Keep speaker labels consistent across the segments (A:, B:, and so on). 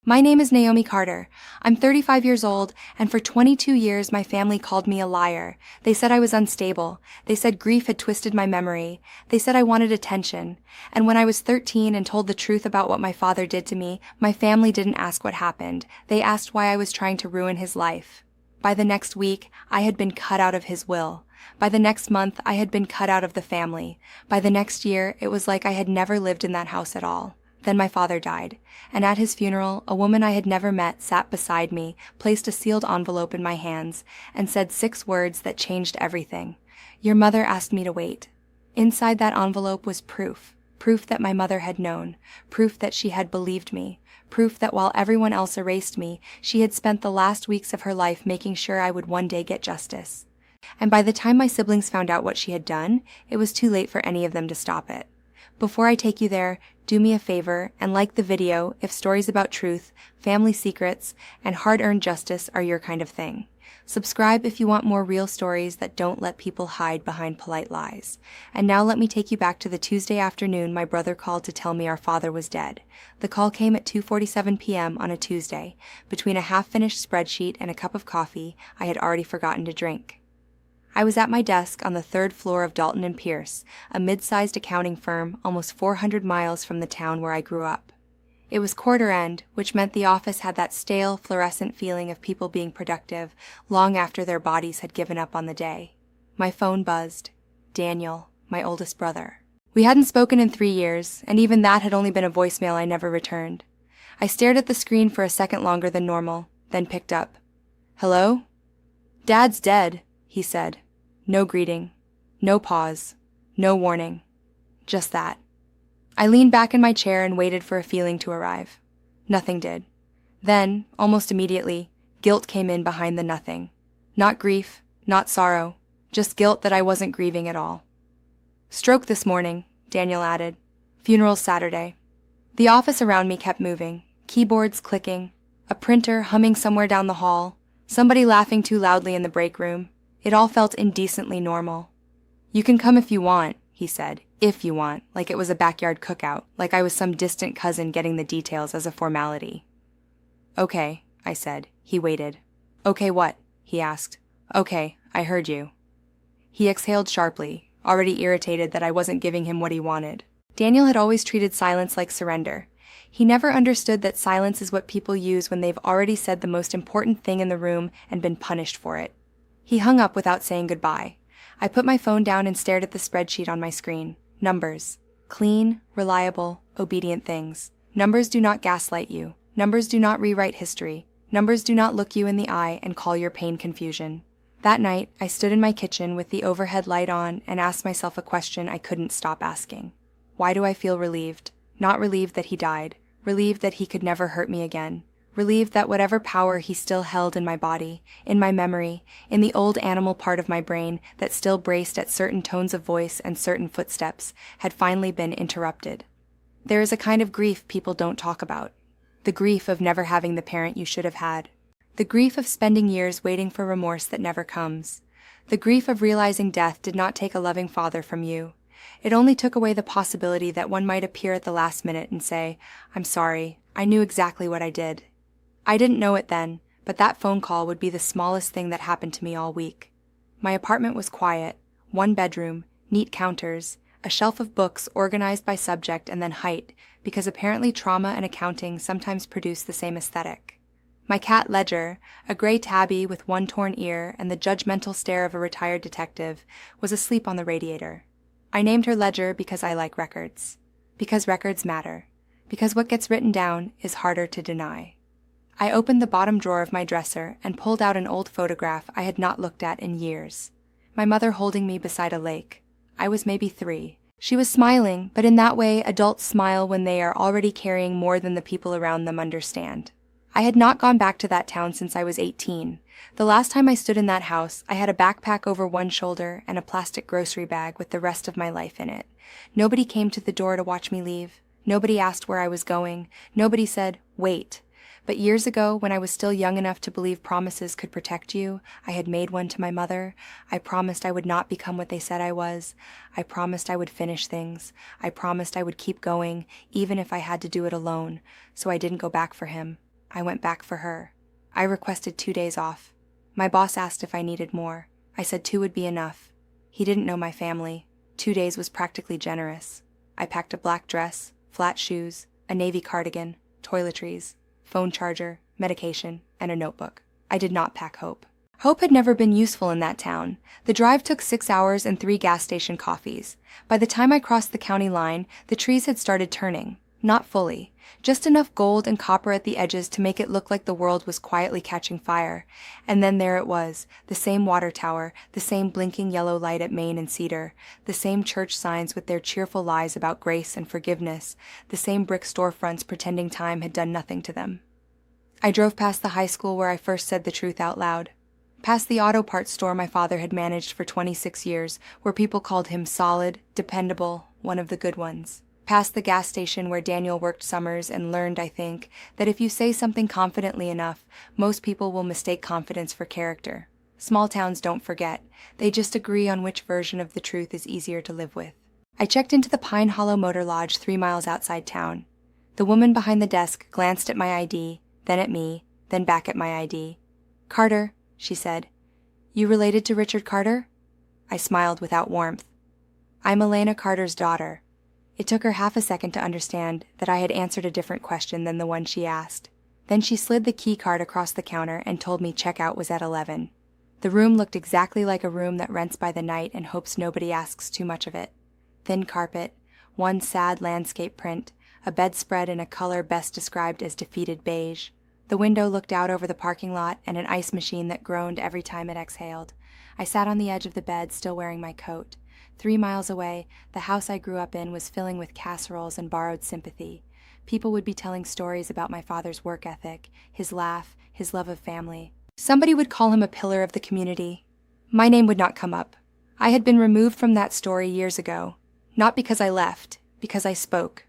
A: My name is Naomi Carter. I'm 35 years old, and for 22 years my family called me a liar. They said I was unstable. They said grief had twisted my memory. They said I wanted attention. And when I was 13 and told the truth about what my father did to me, my family didn't ask what happened. They asked why I was trying to ruin his life. By the next week, I had been cut out of his will. By the next month, I had been cut out of the family. By the next year, it was like I had never lived in that house at all. Then my father died, and at his funeral, a woman I had never met sat beside me, placed a sealed envelope in my hands, and said 6 words that changed everything. Your mother asked me to wait. Inside that envelope was proof that my mother had known, proof that she had believed me, proof that while everyone else erased me, she had spent the last weeks of her life making sure I would one day get justice. And by the time my siblings found out what she had done, it was too late for any of them to stop it. Before I take you there, do me a favor and like the video if stories about truth, family secrets, and hard-earned justice are your kind of thing. Subscribe if you want more real stories that don't let people hide behind polite lies. And now let me take you back to the Tuesday afternoon my brother called to tell me our father was dead. The call came at 2:47 p.m. on a Tuesday, between a half-finished spreadsheet and a cup of coffee I had already forgotten to drink. I was at my desk on the 3rd floor of Dalton & Pierce, a mid-sized accounting firm almost 400 miles from the town where I grew up. It was quarter end, which meant the office had that stale, fluorescent feeling of people being productive long after their bodies had given up on the day. My phone buzzed. Daniel, my oldest brother. We hadn't spoken in 3 years, and even that had only been a voicemail I never returned. I stared at the screen for a second longer than normal, then picked up. Hello? Dad's dead, he said. No greeting. No pause. No warning. Just that. I leaned back in my chair and waited for a feeling to arrive. Nothing did. Then, almost immediately, guilt came in behind the nothing. Not grief, not sorrow, just guilt that I wasn't grieving at all. Stroke this morning, Daniel added. Funeral's Saturday. The office around me kept moving, keyboards clicking, a printer humming somewhere down the hall, somebody laughing too loudly in the break room. It all felt indecently normal. You can come if you want, he said, if you want, like it was a backyard cookout, like I was some distant cousin getting the details as a formality. Okay, I said. He waited. Okay what? He asked. Okay, I heard you. He exhaled sharply, already irritated that I wasn't giving him what he wanted. Daniel had always treated silence like surrender. He never understood that silence is what people use when they've already said the most important thing in the room and been punished for it. He hung up without saying goodbye. I put my phone down and stared at the spreadsheet on my screen. Numbers. Clean, reliable, obedient things. Numbers do not gaslight you. Numbers do not rewrite history. Numbers do not look you in the eye and call your pain confusion. That night, I stood in my kitchen with the overhead light on and asked myself a question I couldn't stop asking. Why do I feel relieved? Not relieved that he died. Relieved that he could never hurt me again. Relieved that whatever power he still held in my body, in my memory, in the old animal part of my brain that still braced at certain tones of voice and certain footsteps, had finally been interrupted. There is a kind of grief people don't talk about. The grief of never having the parent you should have had. The grief of spending years waiting for remorse that never comes. The grief of realizing death did not take a loving father from you. It only took away the possibility that one might appear at the last minute and say, I'm sorry, I knew exactly what I did. I didn't know it then, but that phone call would be the smallest thing that happened to me all week. My apartment was quiet, 1 bedroom, neat counters, a shelf of books organized by subject and then height, because apparently trauma and accounting sometimes produce the same aesthetic. My cat Ledger, a gray tabby with 1 torn ear and the judgmental stare of a retired detective, was asleep on the radiator. I named her Ledger because I like records. Because records matter. Because what gets written down is harder to deny. I opened the bottom drawer of my dresser and pulled out an old photograph I had not looked at in years. My mother holding me beside a lake. I was maybe 3. She was smiling, but in that way adults smile when they are already carrying more than the people around them understand. I had not gone back to that town since I was 18. The last time I stood in that house, I had a backpack over one shoulder and a plastic grocery bag with the rest of my life in it. Nobody came to the door to watch me leave. Nobody asked where I was going. Nobody said, wait. But years ago, when I was still young enough to believe promises could protect you, I had made one to my mother. I promised I would not become what they said I was. I promised I would finish things. I promised I would keep going, even if I had to do it alone, so I didn't go back for him. I went back for her. I requested 2 days off. My boss asked if I needed more. I said 2 would be enough. He didn't know my family. 2 days was practically generous. I packed a black dress, flat shoes, a navy cardigan, toiletries, phone charger, medication, and a notebook. I did not pack hope. Hope had never been useful in that town. The drive took 6 hours and 3 gas station coffees. By the time I crossed the county line, the trees had started turning. Not fully. Just enough gold and copper at the edges to make it look like the world was quietly catching fire. And then there it was, the same water tower, the same blinking yellow light at Main and Cedar, the same church signs with their cheerful lies about grace and forgiveness, the same brick storefronts pretending time had done nothing to them. I drove past the high school where I first said the truth out loud. Past the auto parts store my father had managed for 26 years, where people called him solid, dependable, one of the good ones. Past the gas station where Daniel worked summers and learned, I think, that if you say something confidently enough, most people will mistake confidence for character. Small towns don't forget. They just agree on which version of the truth is easier to live with. I checked into the Pine Hollow Motor Lodge 3 miles outside town. The woman behind the desk glanced at my ID, then at me, then back at my ID. "Carter," she said. "You related to Richard Carter?" I smiled without warmth. "I'm Elena Carter's daughter." It took her half a second to understand that I had answered a different question than the one she asked. Then she slid the key card across the counter and told me checkout was at 11. The room looked exactly like a room that rents by the night and hopes nobody asks too much of it. Thin carpet, one sad landscape print, a bedspread in a color best described as defeated beige. The window looked out over the parking lot and an ice machine that groaned every time it exhaled. I sat on the edge of the bed, still wearing my coat. 3 miles away, the house I grew up in was filling with casseroles and borrowed sympathy. People would be telling stories about my father's work ethic, his laugh, his love of family. Somebody would call him a pillar of the community. My name would not come up. I had been removed from that story years ago. Not because I left, because I spoke.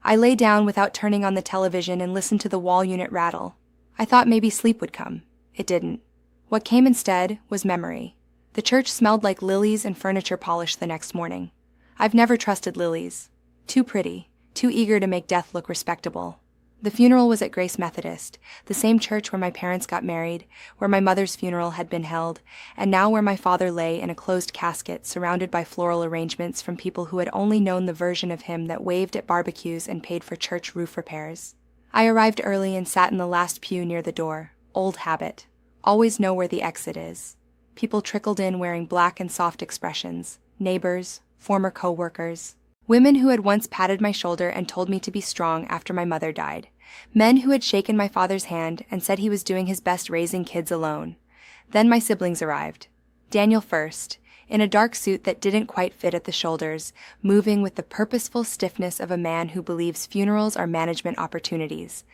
A: I lay down without turning on the television and listened to the wall unit rattle. I thought maybe sleep would come. It didn't. What came instead was memory. The church smelled like lilies and furniture polish the next morning. I've never trusted lilies. Too pretty, too eager to make death look respectable. The funeral was at Grace Methodist, the same church where my parents got married, where my mother's funeral had been held, and now where my father lay in a closed casket surrounded by floral arrangements from people who had only known the version of him that waved at barbecues and paid for church roof repairs. I arrived early and sat in the last pew near the door. Old habit. Always know where the exit is. People trickled in wearing black and soft expressions. Neighbors, former co-workers. Women who had once patted my shoulder and told me to be strong after my mother died. Men who had shaken my father's hand and said he was doing his best raising kids alone. Then my siblings arrived. Daniel first, in a dark suit that didn't quite fit at the shoulders, moving with the purposeful stiffness of a man who believes funerals are management opportunities.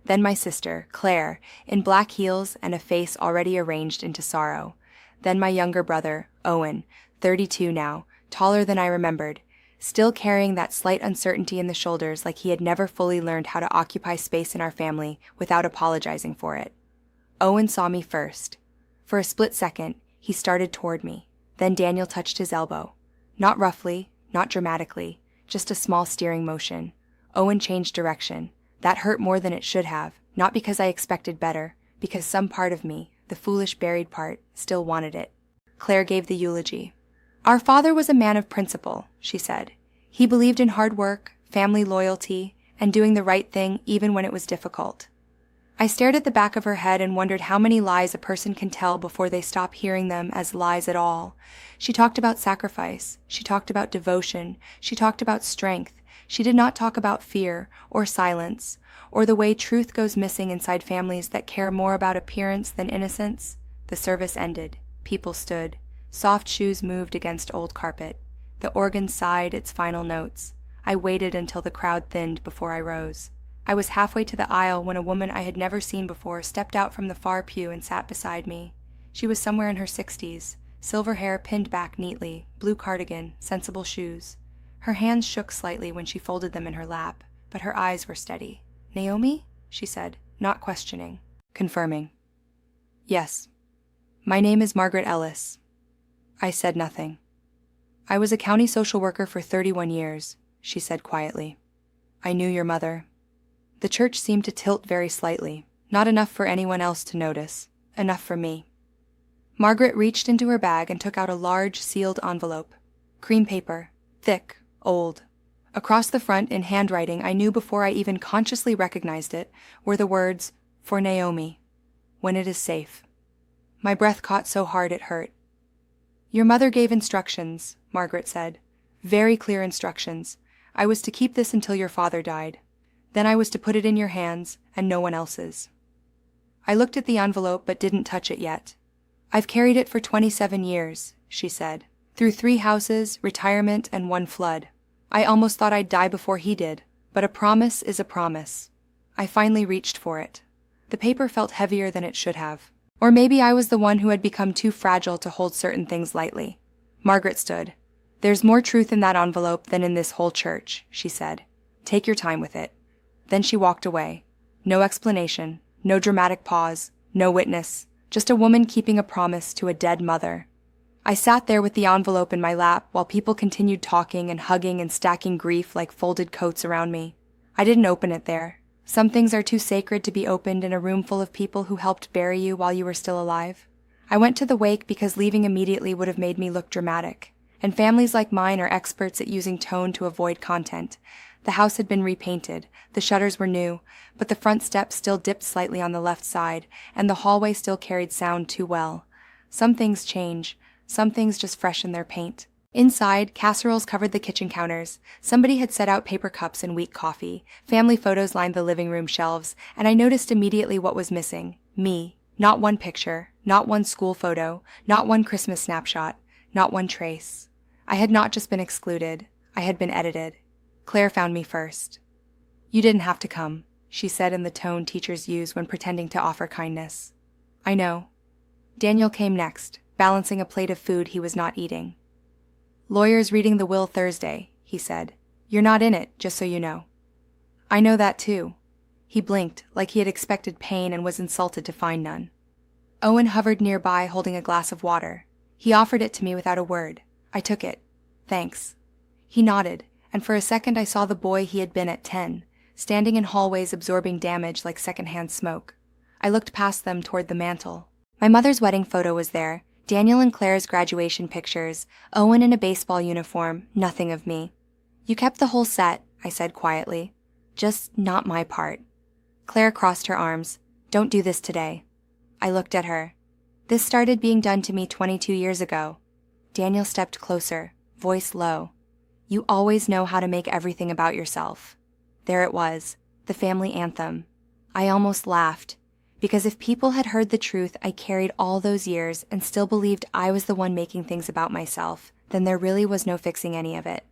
A: Then my sister, Claire, in black heels and a face already arranged into sorrow. Then my younger brother, Owen, 32 now, taller than I remembered, still carrying that slight uncertainty in the shoulders like he had never fully learned how to occupy space in our family without apologizing for it. Owen saw me first. For a split second, he started toward me. Then Daniel touched his elbow. Not roughly, not dramatically, just a small steering motion. Owen changed direction. That hurt more than it should have, not because I expected better, because some part of me, the foolish buried part, still wanted it. Claire gave the eulogy. "Our father was a man of principle," she said. "He believed in hard work, family loyalty, and doing the right thing even when it was difficult." I stared at the back of her head and wondered how many lies a person can tell before they stop hearing them as lies at all. She talked about sacrifice. She talked about devotion. She talked about strength. She did not talk about fear or silence, or the way truth goes missing inside families that care more about appearance than innocence. The service ended. People stood. Soft shoes moved against old carpet. The organ sighed its final notes. I waited until the crowd thinned before I rose. I was halfway to the aisle when a woman I had never seen before stepped out from the far pew and sat beside me. She was somewhere in her 60s, silver hair pinned back neatly, blue cardigan, sensible shoes. Her hands shook slightly when she folded them in her lap, but her eyes were steady. "Naomi?" she said, not questioning, confirming. "Yes. My name is Margaret Ellis." I said nothing. "I was a county social worker for 31 years, she said quietly. "I knew your mother." The church seemed to tilt very slightly. Not enough for anyone else to notice. Enough for me. Margaret reached into her bag and took out a large, sealed envelope. Cream paper. Thick. Old. Across the front, in handwriting I knew before I even consciously recognized it, were the words, "For Naomi. When it is safe." My breath caught so hard it hurt. "Your mother gave instructions," Margaret said. "Very clear instructions. I was to keep this until your father died. Then I was to put it in your hands, and no one else's." I looked at the envelope but didn't touch it yet. "I've carried it for 27 years, she said. "Through 3 houses, retirement, and 1 flood. I almost thought I'd die before he did, but a promise is a promise." I finally reached for it. The paper felt heavier than it should have. Or maybe I was the one who had become too fragile to hold certain things lightly. Margaret stood. "There's more truth in that envelope than in this whole church," she said. "Take your time with it." Then she walked away. No explanation, no dramatic pause, no witness, just a woman keeping a promise to a dead mother. I sat there with the envelope in my lap while people continued talking and hugging and stacking grief like folded coats around me. I didn't open it there. Some things are too sacred to be opened in a room full of people who helped bury you while you were still alive. I went to the wake because leaving immediately would have made me look dramatic. And families like mine are experts at using tone to avoid content. The house had been repainted, the shutters were new, but the front steps still dipped slightly on the left side, and the hallway still carried sound too well. Some things change, some things just freshen their paint. Inside, casseroles covered the kitchen counters. Somebody had set out paper cups and weak coffee. Family photos lined the living room shelves, and I noticed immediately what was missing. Me. Not one picture, not one school photo, not one Christmas snapshot, not one trace. I had not just been excluded, I had been edited. Claire found me first. "You didn't have to come," she said in the tone teachers use when pretending to offer kindness. "I know." Daniel came next, balancing a plate of food he was not eating. "Lawyer's reading the will Thursday," he said. "You're not in it, just so you know." "I know that too." He blinked, like he had expected pain and was insulted to find none. Owen hovered nearby holding a glass of water. He offered it to me without a word. I took it. "Thanks." He nodded, and for a second I saw the boy he had been at 10, standing in hallways absorbing damage like secondhand smoke. I looked past them toward the mantel. My mother's wedding photo was there, Daniel and Claire's graduation pictures, Owen in a baseball uniform, nothing of me. "You kept the whole set," I said quietly. "Just not my part." Claire crossed her arms. "Don't do this today." I looked at her. "This started being done to me 22 years ago." Daniel stepped closer, voice low. "You always know how to make everything about yourself." There it was, the family anthem. I almost laughed, because if people had heard the truth I carried all those years and still believed I was the one making things about myself, then there really was no fixing any of it.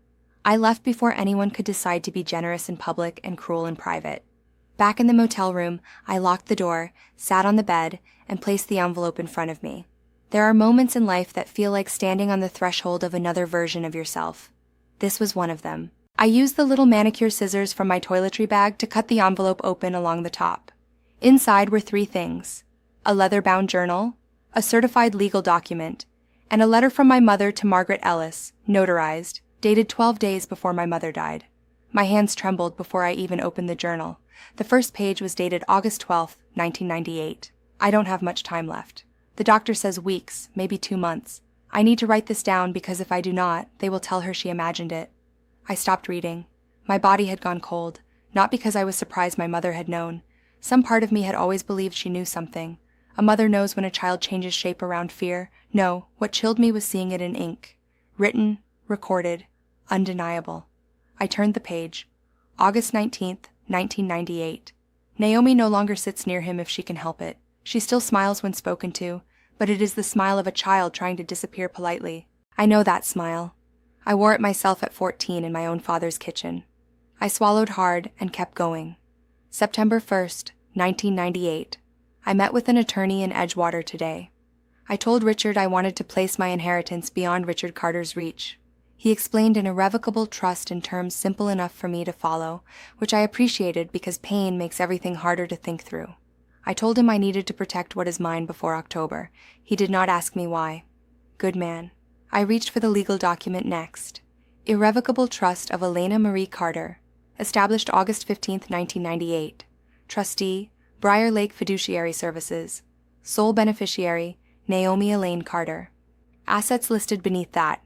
A: I left before anyone could decide to be generous in public and cruel in private. Back in the motel room, I locked the door, sat on the bed, and placed the envelope in front of me. There are moments in life that feel like standing on the threshold of another version of yourself. This was one of them. I used the little manicure scissors from my toiletry bag to cut the envelope open along the top. Inside were 3 things: a leather-bound journal, a certified legal document, and a letter from my mother to Margaret Ellis, notarized, dated 12 days before my mother died. My hands trembled before I even opened the journal. The first page was dated August 12, 1998. I don't have much time left. The doctor says weeks, maybe 2 months. I need to write this down because if I do not, they will tell her she imagined it. I stopped reading. My body had gone cold, not because I was surprised my mother had known. Some part of me had always believed she knew something. A mother knows when a child changes shape around fear. No, what chilled me was seeing it in ink. Written, recorded, undeniable. I turned the page. August 19th, 1998. Naomi no longer sits near him if she can help it. She still smiles when spoken to, but it is the smile of a child trying to disappear politely. I know that smile. I wore it myself at 14 in my own father's kitchen. I swallowed hard and kept going. September 1st, 1998. I met with an attorney in Edgewater today. I told Richard I wanted to place my inheritance beyond Richard Carter's reach. He explained an irrevocable trust in terms simple enough for me to follow, which I appreciated because pain makes everything harder to think through. I told him I needed to protect what is mine before October. He did not ask me why. Good man. I reached for the legal document next. Irrevocable Trust of Elena Marie Carter. Established August 15, 1998. Trustee, Briar Lake Fiduciary Services. Sole beneficiary, Naomi Elaine Carter. Assets listed beneath that: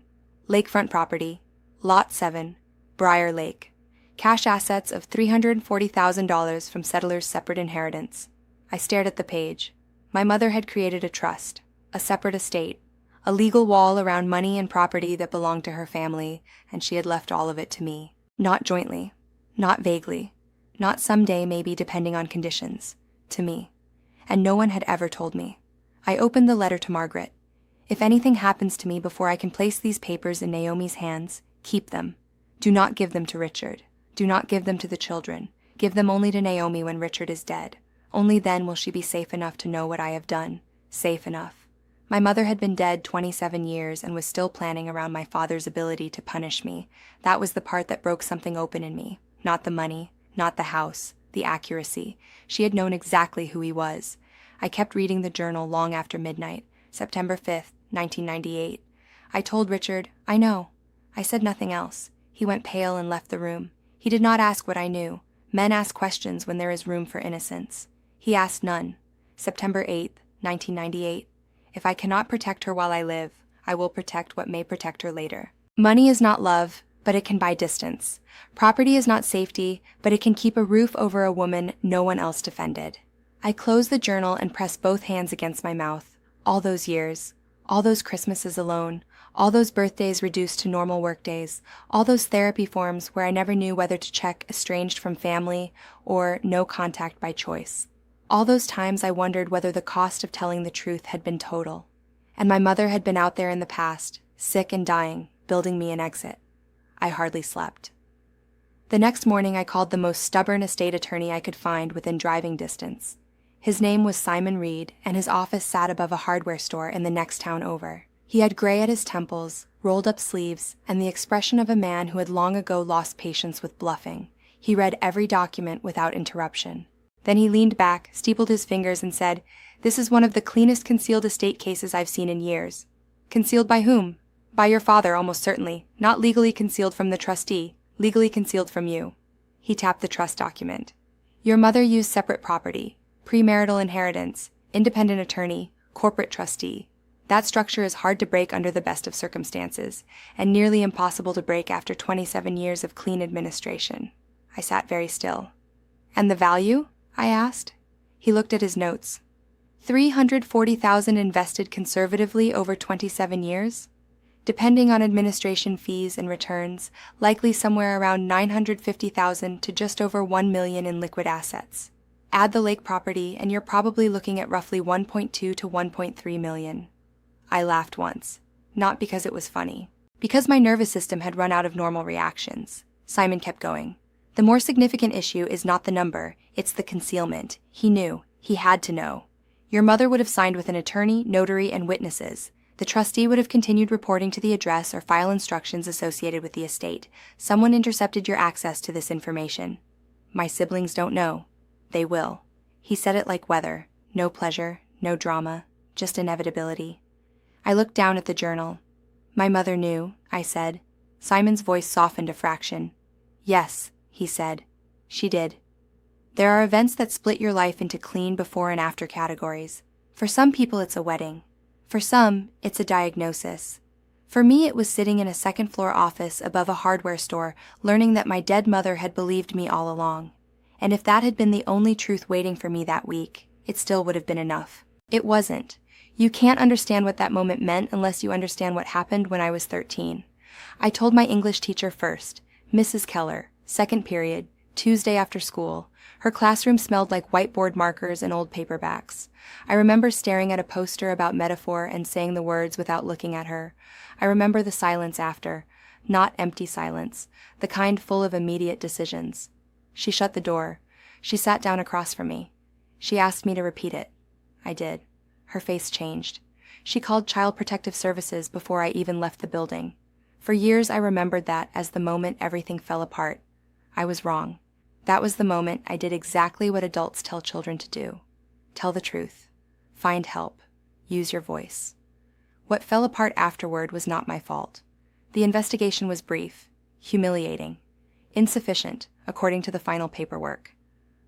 A: lakefront property, Lot 7, Briar Lake. Cash assets of $340,000 from settlers' separate inheritance. I stared at the page. My mother had created a trust, a separate estate, a legal wall around money and property that belonged to her family, and she had left all of it to me. Not jointly, not vaguely, not someday maybe depending on conditions, to me. And no one had ever told me. I opened the letter to Margaret. If anything happens to me before I can place these papers in Naomi's hands, keep them. Do not give them to Richard. Do not give them to the children. Give them only to Naomi when Richard is dead. Only then will she be safe enough to know what I have done. Safe enough. My mother had been dead 27 years and was still planning around my father's ability to punish me. That was the part that broke something open in me. Not the money, not the house, the accuracy. She had known exactly who he was. I kept reading the journal long after midnight, September 5th, 1998. I told Richard, I know. I said nothing else. He went pale and left the room. He did not ask what I knew. Men ask questions when there is room for innocence. He asked none. September 8th, 1998. If I cannot protect her while I live, I will protect what may protect her later. Money is not love, but it can buy distance. Property is not safety, but it can keep a roof over a woman no one else defended. I closed the journal and pressed both hands against my mouth. All those years, all those Christmases alone, all those birthdays reduced to normal workdays, all those therapy forms where I never knew whether to check estranged from family or no contact by choice. All those times I wondered whether the cost of telling the truth had been total. And my mother had been out there in the past, sick and dying, building me an exit. I hardly slept. The next morning I called the most stubborn estate attorney I could find within driving distance. His name was Simon Reed, and his office sat above a hardware store in the next town over. He had gray at his temples, rolled-up sleeves, and the expression of a man who had long ago lost patience with bluffing. He read every document without interruption. Then he leaned back, steepled his fingers, and said, "This is one of the cleanest concealed estate cases I've seen in years." "Concealed by whom?" "By your father, almost certainly. Not legally concealed from the trustee, legally concealed from you." He tapped the trust document. "Your mother used separate property. Premarital inheritance, independent attorney, corporate trustee. That structure is hard to break under the best of circumstances, and nearly impossible to break after 27 years of clean administration." I sat very still. "And the value?" I asked. He looked at his notes. $340,000 invested conservatively over 27 years? Depending on administration fees and returns, likely somewhere around $950,000 to just over $1 million in liquid assets. Add the lake property, and you're probably looking at roughly $1.2 to $1.3 million. I laughed once. Not because it was funny. Because my nervous system had run out of normal reactions. Simon kept going. "The more significant issue is not the number, it's the concealment. He knew. He had to know. Your mother would have signed with an attorney, notary, and witnesses. The trustee would have continued reporting to the address or file instructions associated with the estate. Someone intercepted your access to this information. My siblings don't know. They will." He said it like weather. No pleasure, no drama, just inevitability. I looked down at the journal. "My mother knew," I said. Simon's voice softened a fraction. "Yes," he said. "She did." There are events that split your life into clean before and after categories. For some people it's a wedding. For some, it's a diagnosis. For me, it was sitting in a second-floor office above a hardware store, learning that my dead mother had believed me all along. And if that had been the only truth waiting for me that week, it still would have been enough. It wasn't. You can't understand what that moment meant unless you understand what happened when I was 13. I told my English teacher first, Mrs. Keller, second period, Tuesday after school. Her classroom smelled like whiteboard markers and old paperbacks. I remember staring at a poster about metaphor and saying the words without looking at her. I remember the silence after, not empty silence, the kind full of immediate decisions. She shut the door. She sat down across from me. She asked me to repeat it. I did. Her face changed. She called Child Protective Services before I even left the building. For years I remembered that as the moment everything fell apart. I was wrong. That was the moment I did exactly what adults tell children to do. Tell the truth. Find help. Use your voice. What fell apart afterward was not my fault. The investigation was brief, humiliating, insufficient, according to the final paperwork.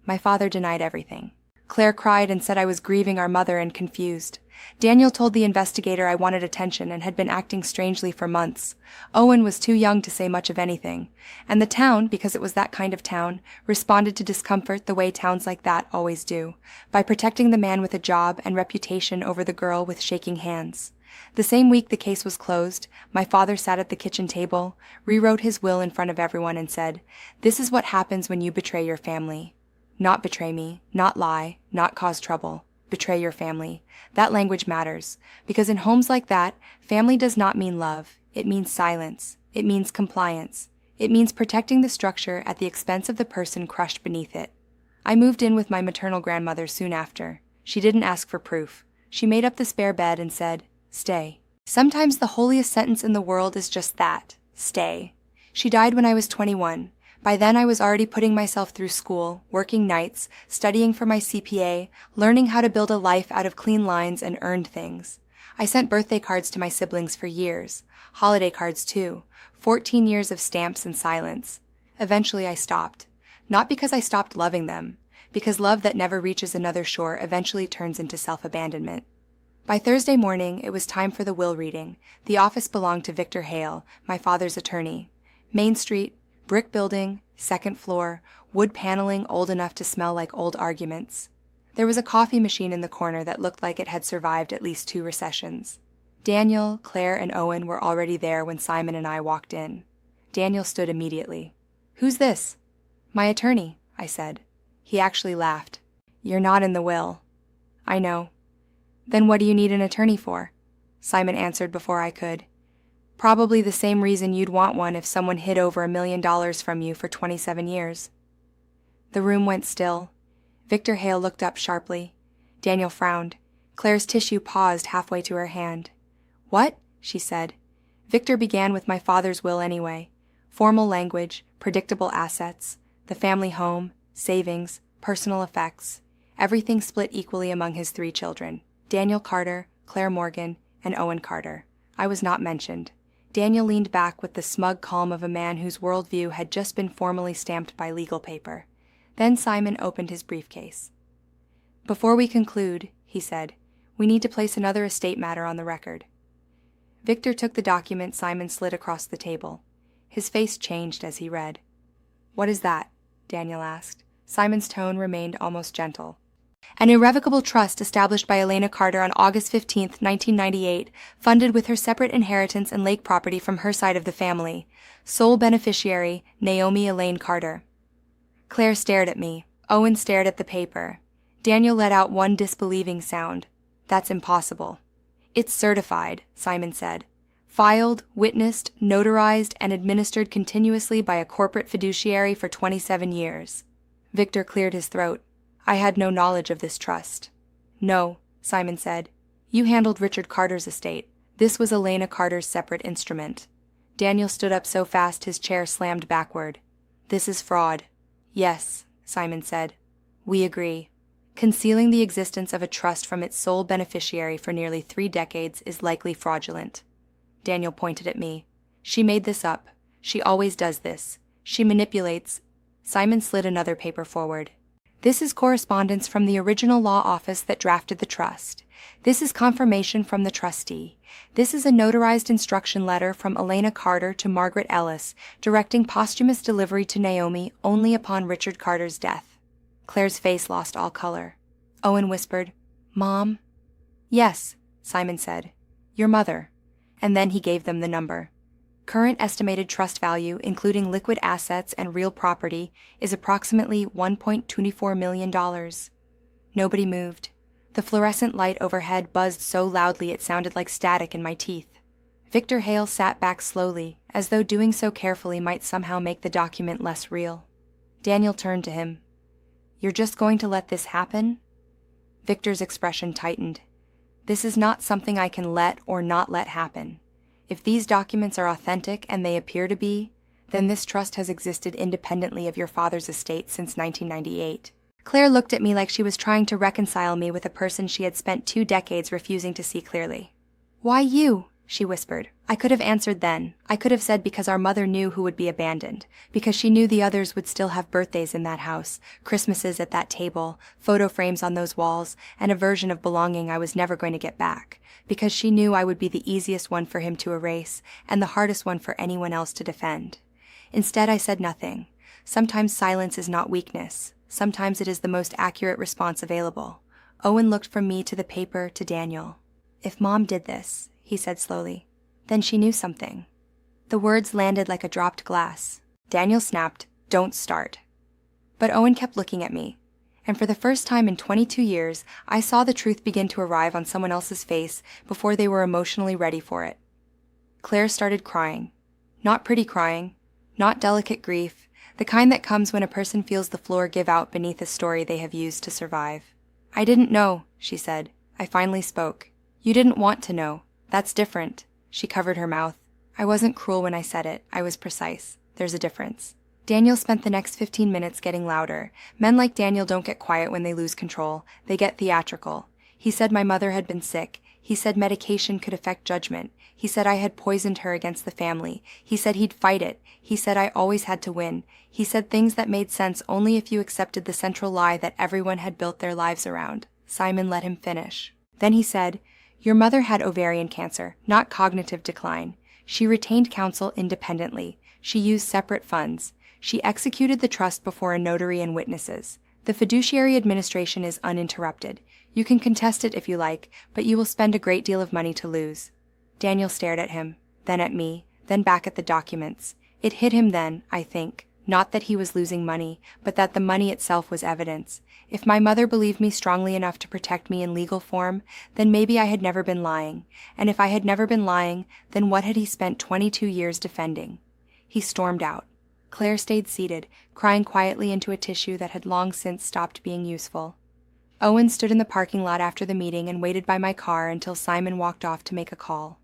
A: My father denied everything. Claire cried and said I was grieving our mother and confused. Daniel told the investigator I wanted attention and had been acting strangely for months. Owen was too young to say much of anything. And the town, because it was that kind of town, responded to discomfort the way towns like that always do, by protecting the man with a job and reputation over the girl with shaking hands. The same week the case was closed, my father sat at the kitchen table, rewrote his will in front of everyone and said, "This is what happens when you betray your family. Not betray me, not lie, not cause trouble. Betray your family. That language matters, because in homes like that, family does not mean love. It means silence. It means compliance. It means protecting the structure at the expense of the person crushed beneath it." I moved in with my maternal grandmother soon after. She didn't ask for proof. She made up the spare bed and said, "Stay." Sometimes the holiest sentence in the world is just that, stay. She died when I was 21. By then I was already putting myself through school, working nights, studying for my CPA, learning how to build a life out of clean lines and earned things. I sent birthday cards to my siblings for years, holiday cards too, 14 years of stamps and silence. Eventually I stopped. Not because I stopped loving them, because love that never reaches another shore eventually turns into self-abandonment. By Thursday morning, it was time for the will reading. The office belonged to Victor Hale, my father's attorney. Main Street, brick building, second floor, wood paneling old enough to smell like old arguments. There was a coffee machine in the corner that looked like it had survived at least 2 recessions. Daniel, Claire, and Owen were already there when Simon and I walked in. Daniel stood immediately. "Who's this?" "My attorney," I said. He actually laughed. "You're not in the will." "I know." "Then what do you need an attorney for?" Simon answered before I could. "Probably the same reason you'd want one if someone hid over $1 million from you for 27 years. The room went still. Victor Hale looked up sharply. Daniel frowned. Claire's tissue paused halfway to her hand. "What?" she said. Victor began with my father's will anyway. Formal language, predictable assets, the family home, savings, personal effects, everything split equally among his 3 children, Daniel Carter, Claire Morgan, and Owen Carter. I was not mentioned. Daniel leaned back with the smug calm of a man whose worldview had just been formally stamped by legal paper. Then Simon opened his briefcase. "Before we conclude," he said, "we need to place another estate matter on the record." Victor took the document Simon slid across the table. His face changed as he read. "What is that?" Daniel asked. Simon's tone remained almost gentle. "An irrevocable trust established by Elena Carter on August 15, 1998, funded with her separate inheritance and lake property from her side of the family. Sole beneficiary, Naomi Elaine Carter." Claire stared at me. Owen stared at the paper. Daniel let out one disbelieving sound. "That's impossible." "It's certified," Simon said. "Filed, witnessed, notarized, and administered continuously by a corporate fiduciary for 27 years. Victor cleared his throat. "I had no knowledge of this trust." "No," Simon said. "You handled Richard Carter's estate. This was Elena Carter's separate instrument." Daniel stood up so fast his chair slammed backward. "This is fraud." "Yes," Simon said. "We agree. Concealing the existence of a trust from its sole beneficiary for nearly 3 decades is likely fraudulent." Daniel pointed at me. "She made this up. She always does this. She manipulates." Simon slid another paper forward. "This is correspondence from the original law office that drafted the trust. This is confirmation from the trustee. This is a notarized instruction letter from Elena Carter to Margaret Ellis, directing posthumous delivery to Naomi only upon Richard Carter's death." Claire's face lost all color. Owen whispered, "Mom?" "Yes," Simon said. "Your mother." And then he gave them the number. "Current estimated trust value, including liquid assets and real property, is approximately $1.24 million. Nobody moved. The fluorescent light overhead buzzed so loudly it sounded like static in my teeth. Victor Hale sat back slowly, as though doing so carefully might somehow make the document less real. Daniel turned to him. "You're just going to let this happen?" Victor's expression tightened. "This is not something I can let or not let happen. If these documents are authentic, and they appear to be, then this trust has existed independently of your father's estate since 1998. Claire looked at me like she was trying to reconcile me with a person she had spent 2 decades refusing to see clearly. "Why you?" she whispered. I could have answered then. I could have said because our mother knew who would be abandoned, because she knew the others would still have birthdays in that house, Christmases at that table, photo frames on those walls, and a version of belonging I was never going to get back, because she knew I would be the easiest one for him to erase and the hardest one for anyone else to defend. Instead, I said nothing. Sometimes silence is not weakness. Sometimes it is the most accurate response available. Owen looked from me to the paper to Daniel. "If Mom did this," he said slowly, "then she knew something." The words landed like a dropped glass. Daniel snapped, "Don't start." But Owen kept looking at me, and for the first time in 22 years, I saw the truth begin to arrive on someone else's face before they were emotionally ready for it. Claire started crying. Not pretty crying, not delicate grief, the kind that comes when a person feels the floor give out beneath a story they have used to survive. "I didn't know," she said. I finally spoke. "You didn't want to know. That's different." She covered her mouth. I wasn't cruel when I said it. I was precise. There's a difference. Daniel spent the next 15 minutes getting louder. Men like Daniel don't get quiet when they lose control. They get theatrical. He said my mother had been sick. He said medication could affect judgment. He said I had poisoned her against the family. He said he'd fight it. He said I always had to win. He said things that made sense only if you accepted the central lie that everyone had built their lives around. Simon let him finish. Then he said, "Your mother had ovarian cancer, not cognitive decline. She retained counsel independently. She used separate funds. She executed the trust before a notary and witnesses. The fiduciary administration is uninterrupted. You can contest it if you like, but you will spend a great deal of money to lose." Daniel stared at him, then at me, then back at the documents. It hit him then, I think, not that he was losing money, but that the money itself was evidence. If my mother believed me strongly enough to protect me in legal form, then maybe I had never been lying. And if I had never been lying, then what had he spent 22 years defending? He stormed out. Claire stayed seated, crying quietly into a tissue that had long since stopped being useful. Owen stood in the parking lot after the meeting and waited by my car until Simon walked off to make a call.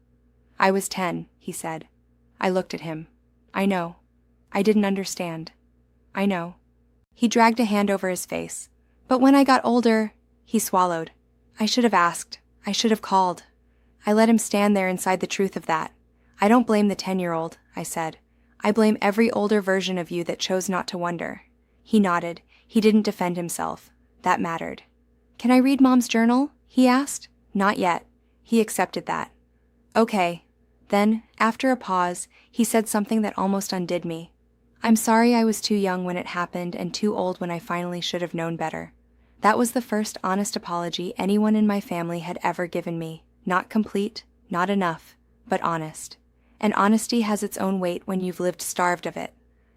A: "I was 10, he said. I looked at him. "I know. I didn't understand. I know." He dragged a hand over his face. "But when I got older," he swallowed. "I should have asked. I should have called." I let him stand there inside the truth of that. "I don't blame the 10-year-old, I said. "I blame every older version of you that chose not to wonder." He nodded. He didn't defend himself. That mattered. "Can I read Mom's journal?" he asked. "Not yet." He accepted that. "Okay." Then, after a pause, he said something that almost undid me. "I'm sorry I was too young when it happened and too old when I finally should have known better." That was the first honest apology anyone in my family had ever given me. Not complete, not enough, but honest. And honesty has its own weight when you've lived starved of it.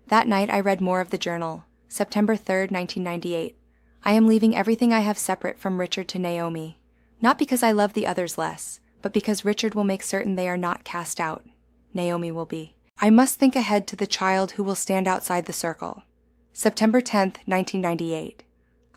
A: That night I read more of the journal. September 3rd, 1998. I am leaving everything I have separate from Richard to Naomi. Not because I love the others less, but because Richard will make certain they are not cast out. Naomi will be. I must think ahead to the child who will stand outside the circle. September 10th, 1998.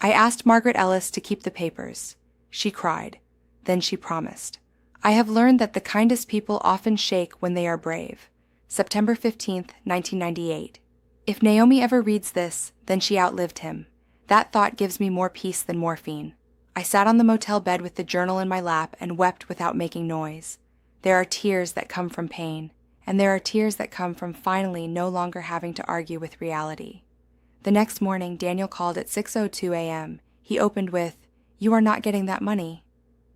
A: I asked Margaret Ellis to keep the papers. She cried. Then she promised. I have learned that the kindest people often shake when they are brave. September 15th, 1998. If Naomi ever reads this, then she outlived him. That thought gives me more peace than morphine. I sat on the motel bed with the journal in my lap and wept without making noise. There are tears that come from pain, and there are tears that come from finally no longer having to argue with reality. The next morning, Daniel called at 6:02 a.m. He opened with, "You are not getting that money."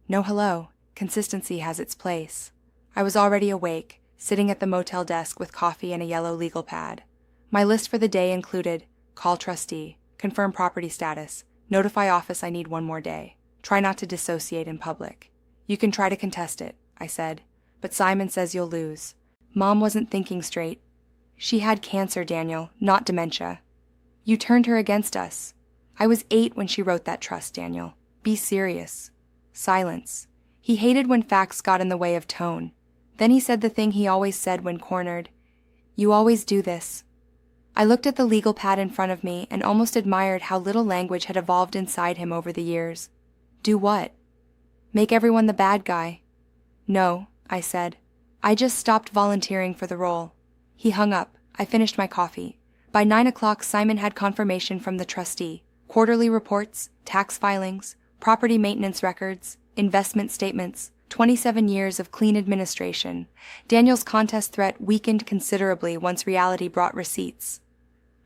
A: No hello. Consistency has its place. I was already awake, sitting at the motel desk with coffee and a yellow legal pad. My list for the day included, call trustee, confirm property status, notify office I need one more day, try not to dissociate in public. "You can try to contest it," I said, "but Simon says you'll lose." Mom wasn't thinking straight. She had cancer, Daniel, not dementia. You turned her against us. I was 8 when she wrote that trust, Daniel. Be serious. Silence. He hated when facts got in the way of tone. Then he said the thing he always said when cornered. "You always do this." I looked at the legal pad in front of me and almost admired how little language had evolved inside him over the years. Do what? Make everyone the bad guy. "No," I said. "I just stopped volunteering for the role." He hung up. I finished my coffee. By 9 o'clock, Simon had confirmation from the trustee. Quarterly reports, tax filings, property maintenance records, investment statements, 27 years of clean administration. Daniel's contest threat weakened considerably once reality brought receipts.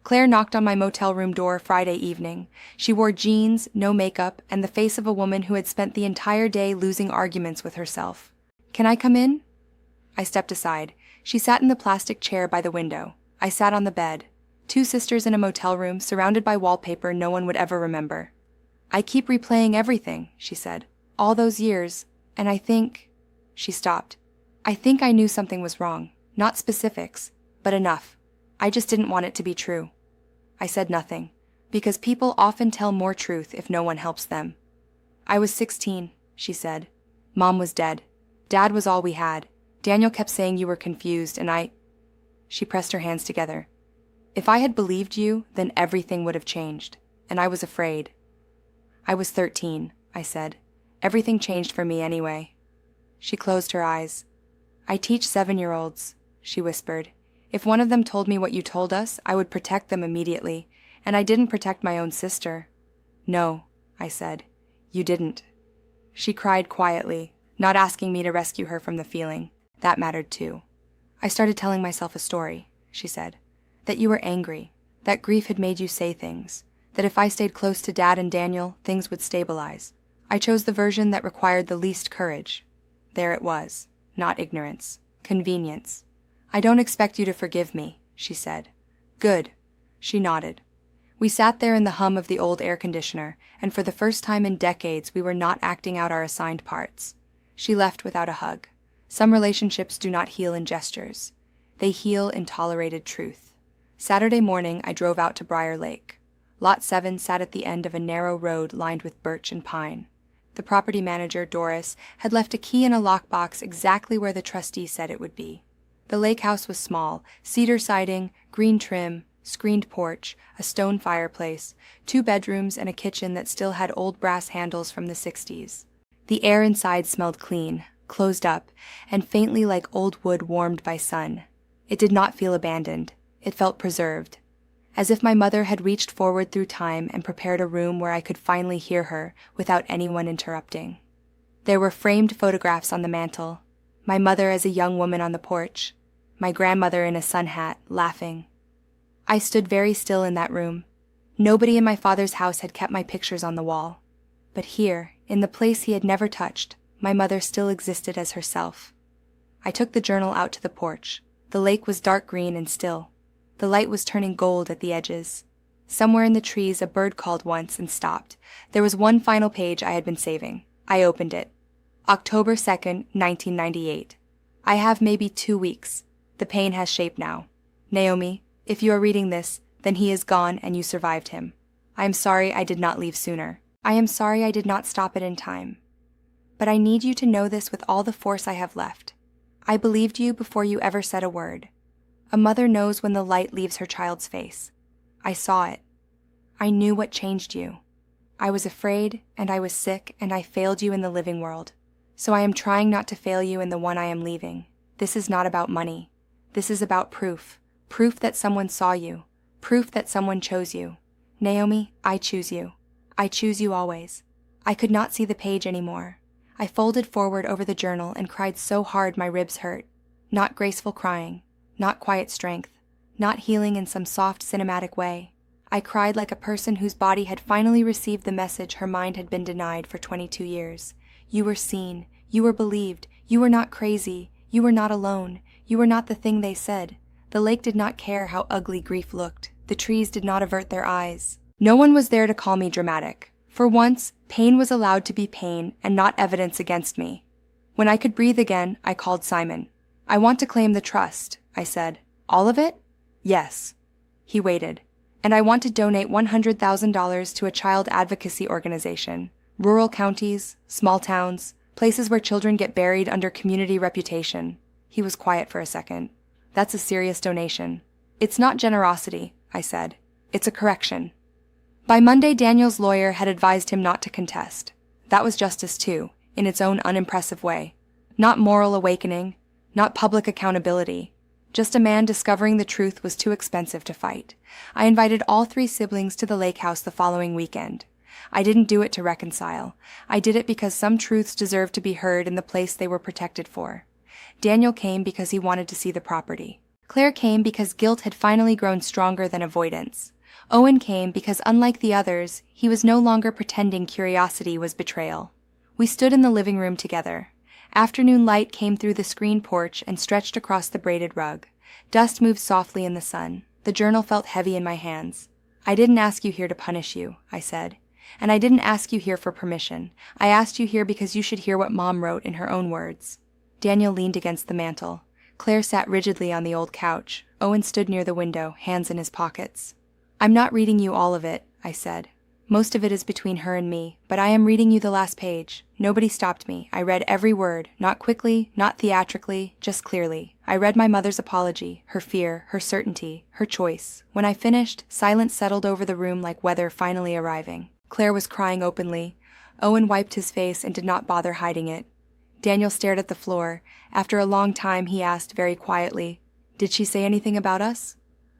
A: Claire knocked on my motel room door Friday evening. She wore jeans, no makeup, and the face of a woman who had spent the entire day losing arguments with herself. "Can I come in?" I stepped aside. She sat in the plastic chair by the window. I sat on the bed. Two sisters in a motel room, surrounded by wallpaper no one would ever remember. "I keep replaying everything," she said. "All those years, and I think—" She stopped. "I think I knew something was wrong. Not specifics, but enough. I just didn't want it to be true." I said nothing, because people often tell more truth if no one helps them. "I was 16, she said. "Mom was dead. Dad was all we had. Daniel kept saying you were confused, and She pressed her hands together. "If I had believed you, then everything would have changed, and I was afraid." "I was 13, I said. "Everything changed for me anyway." She closed her eyes. "I teach 7-year-olds, she whispered. "If one of them told me what you told us, I would protect them immediately, and I didn't protect my own sister." "No," I said. "You didn't." She cried quietly, not asking me to rescue her from the feeling. That mattered too. "I started telling myself a story," she said. "That you were angry, that grief had made you say things, that if I stayed close to Dad and Daniel, things would stabilize. I chose the version that required the least courage. There it was, not ignorance, convenience. I don't expect you to forgive me," she said. "Good." She nodded. We sat there in the hum of the old air conditioner, and for the first time in decades we were not acting out our assigned parts. She left without a hug. Some relationships do not heal in gestures. They heal in tolerated truth. Saturday morning I drove out to Briar Lake. Lot 7 sat at the end of a narrow road lined with birch and pine. The property manager, Doris, had left a key in a lockbox exactly where the trustee said it would be. The lake house was small, cedar siding, green trim, screened porch, a stone fireplace, 2 bedrooms and a kitchen that still had old brass handles from the 60s. The air inside smelled clean, closed up, and faintly like old wood warmed by sun. It did not feel abandoned. It felt preserved. As if my mother had reached forward through time and prepared a room where I could finally hear her without anyone interrupting. There were framed photographs on the mantel. My mother as a young woman on the porch. My grandmother in a sun hat, laughing. I stood very still in that room. Nobody in my father's house had kept my pictures on the wall. But here, in the place he had never touched, my mother still existed as herself. I took the journal out to the porch. The lake was dark green and still. The light was turning gold at the edges. Somewhere in the trees a bird called once and stopped. There was one final page I had been saving. I opened it. October 2nd, 1998. I have maybe 2 weeks. The pain has shape now. Naomi, if you are reading this, then he is gone and you survived him. I am sorry I did not leave sooner. I am sorry I did not stop it in time. But I need you to know this with all the force I have left. I believed you before you ever said a word. A mother knows when the light leaves her child's face. I saw it. I knew what changed you. I was afraid, and I was sick, and I failed you in the living world. So I am trying not to fail you in the one I am leaving. This is not about money. This is about proof. Proof that someone saw you. Proof that someone chose you. Naomi, I choose you. I choose you always. I could not see the page anymore. I folded forward over the journal and cried so hard my ribs hurt. Not graceful crying. Not quiet strength. Not healing in some soft cinematic way. I cried like a person whose body had finally received the message her mind had been denied for 22 years. You were seen. You were believed. You were not crazy. You were not alone. You were not the thing they said. The lake did not care how ugly grief looked. The trees did not avert their eyes. No one was there to call me dramatic. For once, pain was allowed to be pain and not evidence against me. When I could breathe again, I called Simon. I want to claim the trust, I said. All of it? Yes. He waited. And I want to donate $100,000 to a child advocacy organization. Rural counties, small towns, places where children get buried under community reputation. He was quiet for a second. That's a serious donation. It's not generosity, I said. It's a correction. By Monday, Daniel's lawyer had advised him not to contest. That was justice too, in its own unimpressive way. Not moral awakening, not public accountability. Just a man discovering the truth was too expensive to fight. I invited all 3 siblings to the lake house the following weekend. I didn't do it to reconcile. I did it because some truths deserved to be heard in the place they were protected for. Daniel came because he wanted to see the property. Claire came because guilt had finally grown stronger than avoidance. Owen came because, unlike the others, he was no longer pretending curiosity was betrayal. We stood in the living room together. Afternoon light came through the screen porch and stretched across the braided rug. Dust moved softly in the sun. The journal felt heavy in my hands. I didn't ask you here to punish you, I said. And I didn't ask you here for permission. I asked you here because you should hear what Mom wrote in her own words. Daniel leaned against the mantel. Claire sat rigidly on the old couch. Owen stood near the window, hands in his pockets. I'm not reading you all of it, I said. Most of it is between her and me, but I am reading you the last page. Nobody stopped me. I read every word, not quickly, not theatrically, just clearly. I read my mother's apology, her fear, her certainty, her choice. When I finished, silence settled over the room like weather finally arriving. Claire was crying openly. Owen wiped his face and did not bother hiding it. Daniel stared at the floor. After a long time, he asked very quietly, "Did she say anything about us?"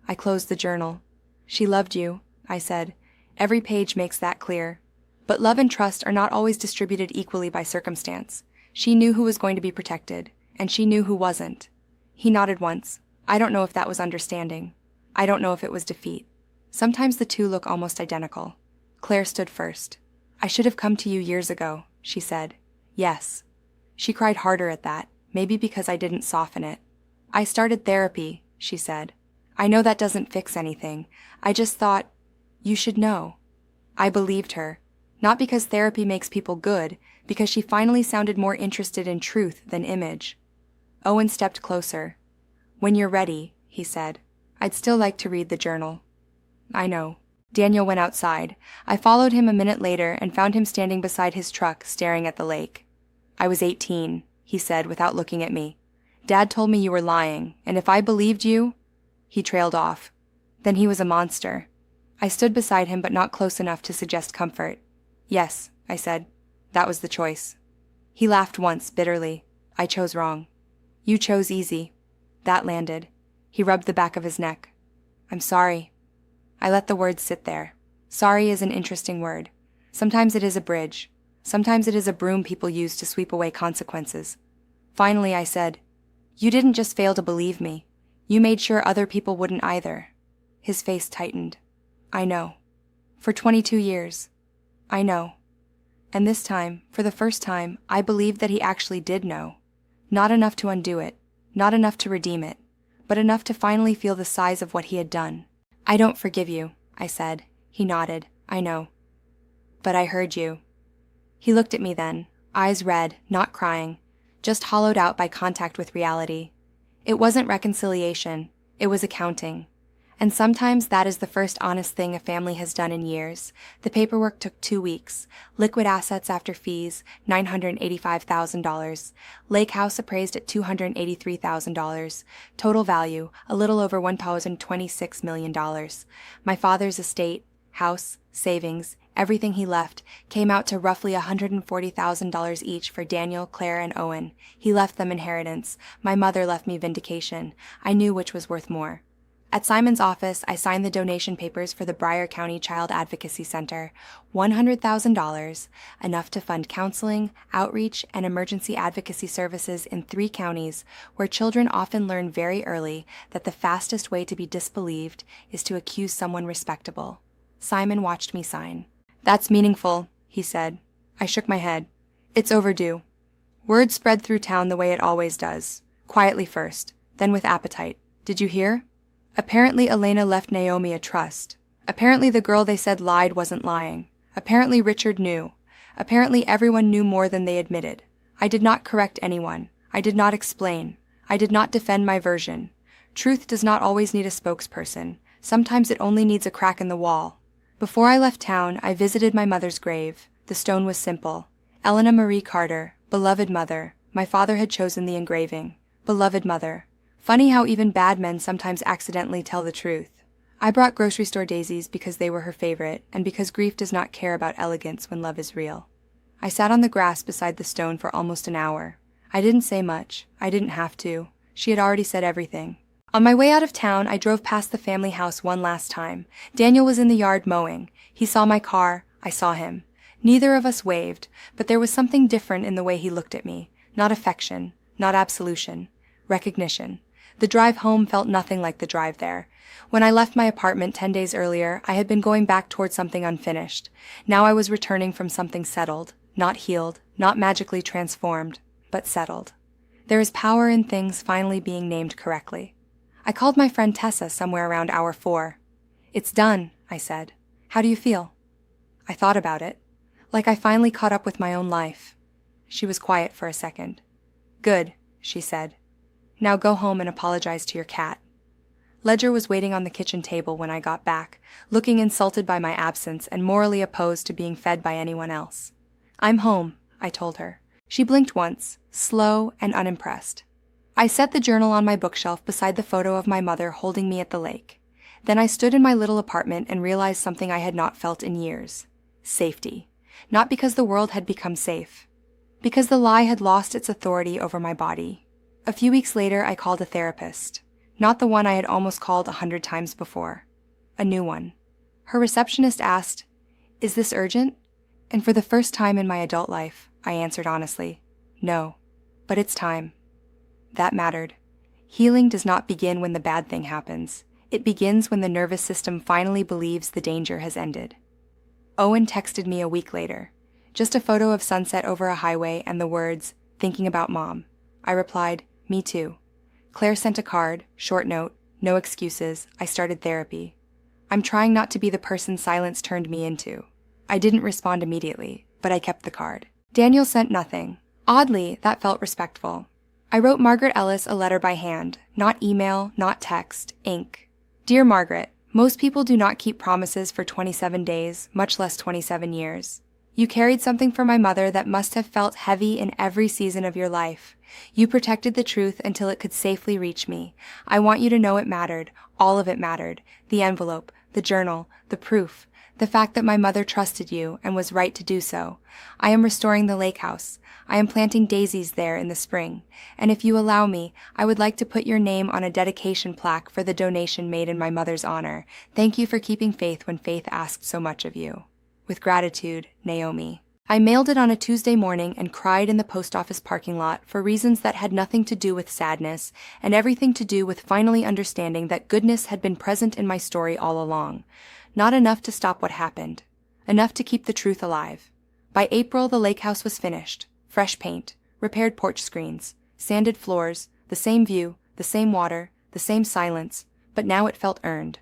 A: I closed the journal. "She loved you," I said. "Every page makes that clear. But love and trust are not always distributed equally by circumstance. She knew who was going to be protected, and she knew who wasn't." He nodded once. I don't know if that was understanding. I don't know if it was defeat. Sometimes the two look almost identical. Claire stood first. "I should have come to you years ago," she said. "Yes." She cried harder at that, maybe because I didn't soften it. "I started therapy," she said. "I know that doesn't fix anything. I just thought, you should know." I believed her. Not because therapy makes people good, because she finally sounded more interested in truth than image. Owen stepped closer. "When you're ready," he said. "I'd still like to read the journal." "I know." Daniel went outside. I followed him a minute later and found him standing beside his truck, staring at the lake. "I was 18, he said without looking at me. "Dad told me you were lying, and if I believed you—" He trailed off. "Then he was a monster." I stood beside him, but not close enough to suggest comfort. "Yes," I said. "That was the choice." He laughed once, bitterly. "I chose wrong." "You chose easy." That landed. He rubbed the back of his neck. "I'm sorry." I let the words sit there. Sorry is an interesting word. Sometimes it is a bridge. Sometimes it is a broom people use to sweep away consequences. Finally, I said, "You didn't just fail to believe me. You made sure other people wouldn't either." His face tightened. "I know. For 22 years. I know." And this time, for the first time, I believed that he actually did know. Not enough to undo it, not enough to redeem it, but enough to finally feel the size of what he had done. "I don't forgive you," I said. He nodded. "I know. But I heard you." He looked at me then, eyes red, not crying, just hollowed out by contact with reality. It wasn't reconciliation, it was accounting. And sometimes that is the first honest thing a family has done in years. The paperwork took 2 weeks. Liquid assets after fees, $985,000. Lake house appraised at $283,000. Total value, a little over $1,026 million. My father's estate, house, savings, everything he left, came out to roughly $140,000 each for Daniel, Claire, and Owen. He left them inheritance. My mother left me vindication. I knew which was worth more. At Simon's office, I signed the donation papers for the Bryan County Child Advocacy Center, $100,000, enough to fund counseling, outreach, and emergency advocacy services in 3 counties where children often learn very early that the fastest way to be disbelieved is to accuse someone respectable. Simon watched me sign. "That's meaningful," he said. I shook my head. "It's overdue." Word spread through town the way it always does. Quietly first, then with appetite. "Did you hear? Apparently Elena left Naomi a trust. Apparently the girl they said lied wasn't lying. Apparently Richard knew. Apparently everyone knew more than they admitted. I did not correct anyone. I did not explain. I did not defend my version. Truth does not always need a spokesperson. Sometimes it only needs a crack in the wall. Before I left town, I visited my mother's grave. The stone was simple. Elena Marie Carter, beloved mother. My father had chosen the engraving. Beloved mother. Funny how even bad men sometimes accidentally tell the truth. I brought grocery store daisies because they were her favorite, and because grief does not care about elegance when love is real. I sat on the grass beside the stone for almost an hour. I didn't say much. I didn't have to. She had already said everything. On my way out of town, I drove past the family house one last time. Daniel was in the yard mowing. He saw my car, I saw him. Neither of us waved, but there was something different in the way he looked at me. Not affection, not absolution. Recognition. The drive home felt nothing like the drive there. When I left my apartment 10 days earlier, I had been going back toward something unfinished. Now I was returning from something settled, not healed, not magically transformed, but settled. There is power in things finally being named correctly. I called my friend Tessa somewhere around hour 4. "It's done," I said. "How do you feel?" I thought about it. Like I finally caught up with my own life. She was quiet for a second. "Good," she said. "Now go home and apologize to your cat." Ledger was waiting on the kitchen table when I got back, looking insulted by my absence and morally opposed to being fed by anyone else. "I'm home," I told her. She blinked once, slow and unimpressed. I set the journal on my bookshelf beside the photo of my mother holding me at the lake. Then I stood in my little apartment and realized something I had not felt in years. Safety. Not because the world had become safe. Because the lie had lost its authority over my body. A few weeks later, I called a therapist. Not the one I had almost called 100 times before. A new one. Her receptionist asked, "Is this urgent?" And for the first time in my adult life, I answered honestly, "No, but it's time." That mattered. Healing does not begin when the bad thing happens. It begins when the nervous system finally believes the danger has ended. Owen texted me a week later. Just a photo of sunset over a highway and the words, "Thinking about Mom." I replied, "Me too." Claire sent a card, short note, no excuses, I started therapy. I'm trying not to be the person silence turned me into. I didn't respond immediately, but I kept the card. Daniel sent nothing. Oddly, that felt respectful. I wrote Margaret Ellis a letter by hand, not email, not text, ink. "Dear Margaret, most people do not keep promises for 27 days, much less 27 years. You carried something for my mother that must have felt heavy in every season of your life. You protected the truth until it could safely reach me. I want you to know it mattered. All of it mattered. The envelope, the journal, the proof, the fact that my mother trusted you and was right to do so. I am restoring the lake house. I am planting daisies there in the spring. And if you allow me, I would like to put your name on a dedication plaque for the donation made in my mother's honor. Thank you for keeping faith when faith asked so much of you. With gratitude, Naomi." I mailed it on a Tuesday morning and cried in the post office parking lot for reasons that had nothing to do with sadness and everything to do with finally understanding that goodness had been present in my story all along. Not enough to stop what happened. Enough to keep the truth alive. By April, the lake house was finished. Fresh paint, repaired porch screens, sanded floors, the same view, the same water, the same silence, but now it felt earned.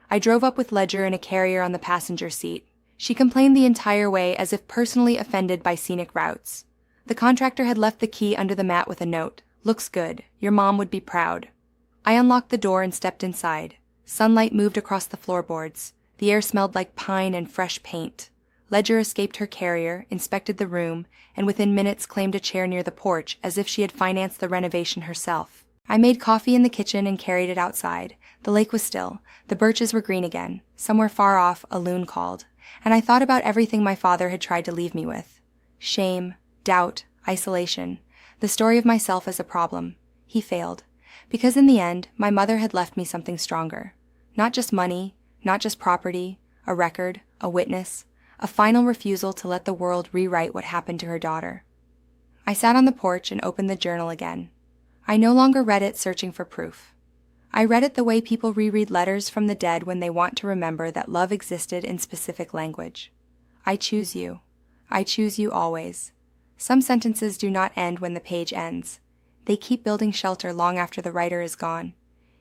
A: I drove up with Ledger in a carrier on the passenger seat. She complained the entire way as if personally offended by scenic routes. The contractor had left the key under the mat with a note. "Looks good. Your mom would be proud." I unlocked the door and stepped inside. Sunlight moved across the floorboards. The air smelled like pine and fresh paint. Ledger escaped her carrier, inspected the room, and within minutes claimed a chair near the porch as if she had financed the renovation herself. I made coffee in the kitchen and carried it outside. The lake was still. The birches were green again. Somewhere far off, a loon called. And I thought about everything my father had tried to leave me with. Shame, doubt, isolation, the story of myself as a problem. He failed. Because in the end, my mother had left me something stronger. Not just money, not just property, a record, a witness, a final refusal to let the world rewrite what happened to her daughter. I sat on the porch and opened the journal again. I no longer read it searching for proof. I read it the way people reread letters from the dead when they want to remember that love existed in specific language. I choose you. I choose you always. Some sentences do not end when the page ends. They keep building shelter long after the writer is gone.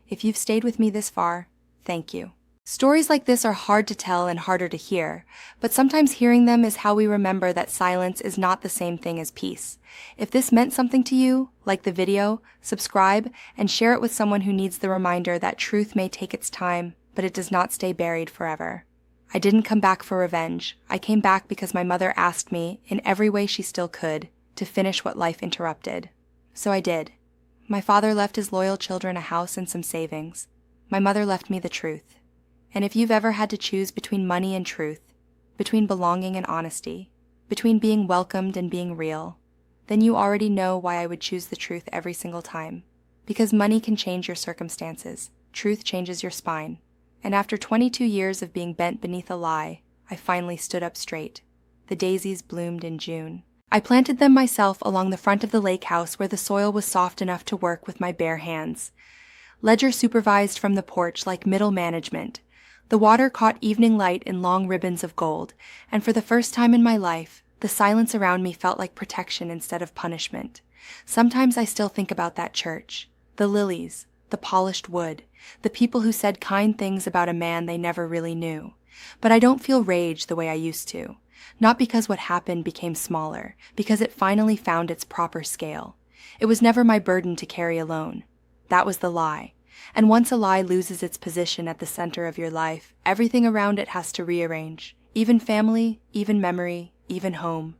A: If you've stayed with me this far, thank you. Stories like this are hard to tell and harder to hear, but sometimes hearing them is how we remember that silence is not the same thing as peace. If this meant something to you, like the video, subscribe, and share it with someone who needs the reminder that truth may take its time, but it does not stay buried forever. I didn't come back for revenge. I came back because my mother asked me, in every way she still could, to finish what life interrupted. So I did. My father left his loyal children a house and some savings. My mother left me the truth. And if you've ever had to choose between money and truth, between belonging and honesty, between being welcomed and being real, then you already know why I would choose the truth every single time. Because money can change your circumstances, truth changes your spine. And after 22 years of being bent beneath a lie, I finally stood up straight. The daisies bloomed in June. I planted them myself along the front of the lake house where the soil was soft enough to work with my bare hands. Ledger supervised from the porch like middle management. The water caught evening light in long ribbons of gold, and for the first time in my life, the silence around me felt like protection instead of punishment. Sometimes I still think about that church. The lilies, the polished wood, the people who said kind things about a man they never really knew. But I don't feel rage the way I used to. Not because what happened became smaller, because it finally found its proper scale. It was never my burden to carry alone. That was the lie. And once a lie loses its position at the center of your life, everything around it has to rearrange. Even family, even memory, even home.